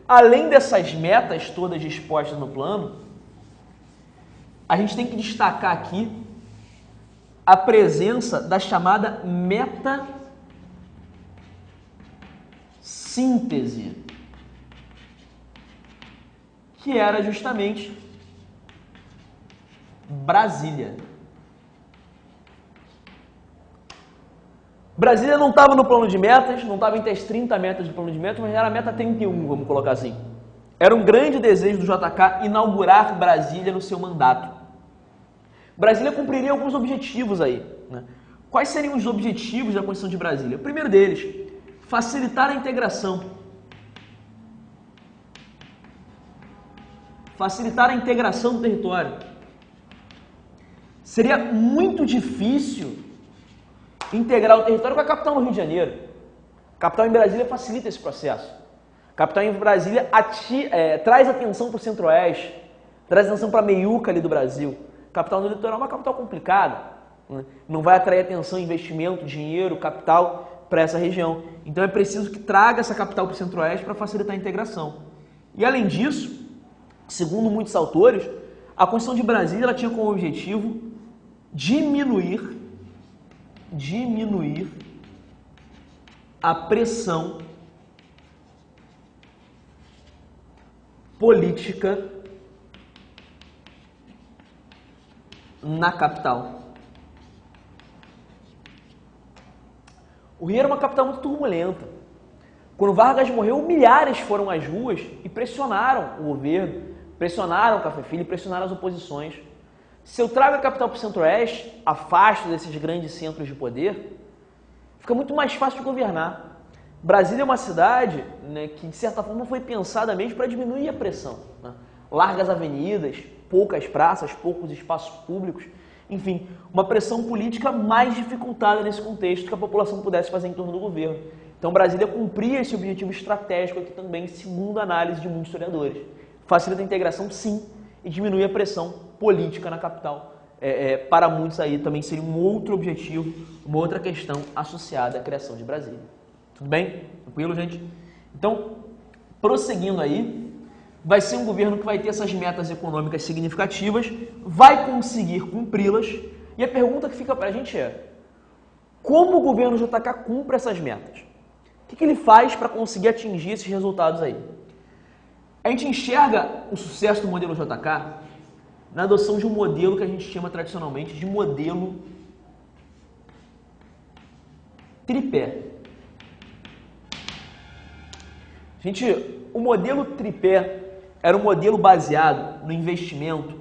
além dessas metas todas dispostas no plano, a gente tem que destacar aqui a presença da chamada meta síntese, que era justamente Brasília. Brasília não estava no plano de metas, não estava entre as 30 metas do plano de metas, mas era a meta 31, vamos colocar assim. Era um grande desejo do JK inaugurar Brasília no seu mandato. Brasília cumpriria alguns objetivos aí, né? Quais seriam os objetivos da Constituição de Brasília? O primeiro deles, facilitar a integração. Facilitar a integração do território. Seria muito difícil integrar o território com a capital no Rio de Janeiro. A capital em Brasília facilita esse processo. A capital em Brasília traz atenção para o Centro-Oeste, traz atenção para a meiuca ali do Brasil. A capital no litoral é uma capital complicada, né? Não vai atrair atenção, investimento, dinheiro, capital para essa região. Então é preciso que traga essa capital para o Centro-Oeste para facilitar a integração. E além disso, segundo muitos autores, a Constituição de Brasília ela tinha como objetivo diminuir a pressão política na capital. O Rio era uma capital muito turbulenta. Quando Vargas morreu, milhares foram às ruas e pressionaram o governo, pressionaram o Café Filho, pressionaram as oposições. Se eu trago a capital para o Centro-Oeste, afasto desses grandes centros de poder, fica muito mais fácil de governar. Brasília é uma cidade, né, que, de certa forma, foi pensada mesmo para diminuir a pressão, né? Largas avenidas, poucas praças, poucos espaços públicos, enfim, uma pressão política mais dificultada nesse contexto que a população pudesse fazer em torno do governo. Então, Brasília cumpria esse objetivo estratégico aqui também, segundo a análise de muitos historiadores. Facilita a integração, sim, e diminui a pressão política na capital. Para muitos aí também seria um outro objetivo, uma outra questão associada à criação de Brasília. Tudo bem? Tranquilo, gente? Então, prosseguindo aí, vai ser um governo que vai ter essas metas econômicas significativas, vai conseguir cumpri-las, e a pergunta que fica para a gente é: como o governo JK cumpre essas metas? O que ele faz para conseguir atingir esses resultados aí? A gente enxerga o sucesso do modelo JK na adoção de um modelo que a gente chama tradicionalmente de modelo tripé. O modelo tripé era um modelo baseado no investimento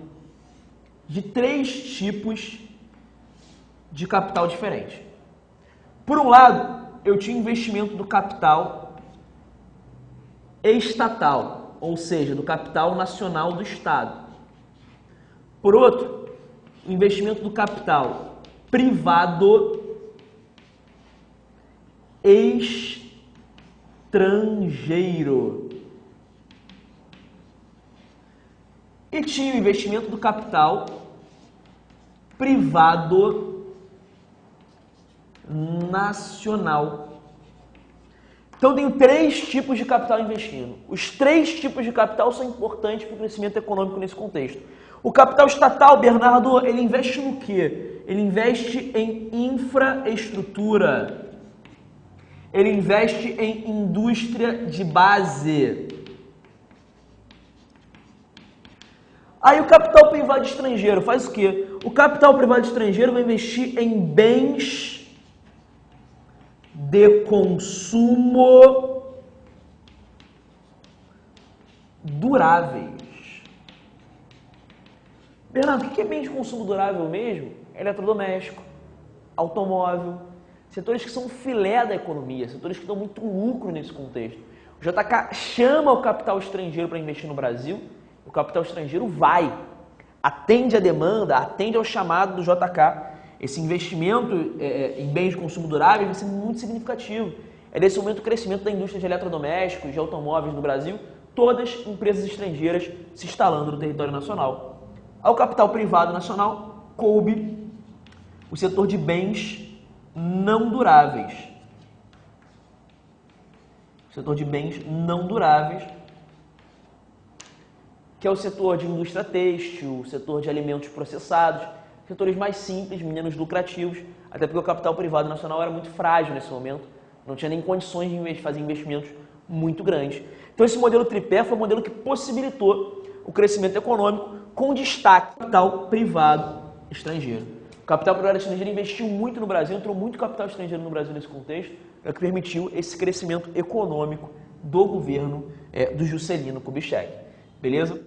de 3 tipos de capital diferentes. Por um lado, eu tinha investimento do capital estatal, ou seja, do capital nacional do Estado. Por outro, o investimento do capital privado estrangeiro. E tinha o investimento do capital privado nacional. Então, tenho 3 tipos de capital investindo. Os 3 tipos de capital são importantes para o crescimento econômico nesse contexto. O capital estatal, Bernardo, ele investe no quê? Ele investe em infraestrutura. Ele investe em indústria de base. Aí o capital privado estrangeiro faz o quê? O capital privado estrangeiro vai investir em bens de consumo duráveis. Bernardo, o que é bem de consumo durável mesmo? Eletrodoméstico, automóvel, setores que são filé da economia, setores que dão muito lucro nesse contexto. O JK chama o capital estrangeiro para investir no Brasil, o capital estrangeiro vai, atende a demanda, atende ao chamado do JK. Esse investimento em bens de consumo durável vai ser muito significativo. É desse momento o crescimento da indústria de eletrodomésticos, de automóveis no Brasil, todas empresas estrangeiras se instalando no território nacional. Ao capital privado nacional, coube o setor de bens não duráveis. O setor de bens não duráveis, que é o setor de indústria têxtil, o setor de alimentos processados, setores mais simples, menos lucrativos, até porque o capital privado nacional era muito frágil nesse momento, não tinha nem condições de fazer investimentos muito grandes. Então esse modelo tripé foi o modelo que possibilitou o crescimento econômico com destaque no capital privado estrangeiro. O capital privado estrangeiro investiu muito no Brasil, entrou muito capital estrangeiro no Brasil nesse contexto, é o que permitiu esse crescimento econômico do governo do Juscelino Kubitschek. Beleza?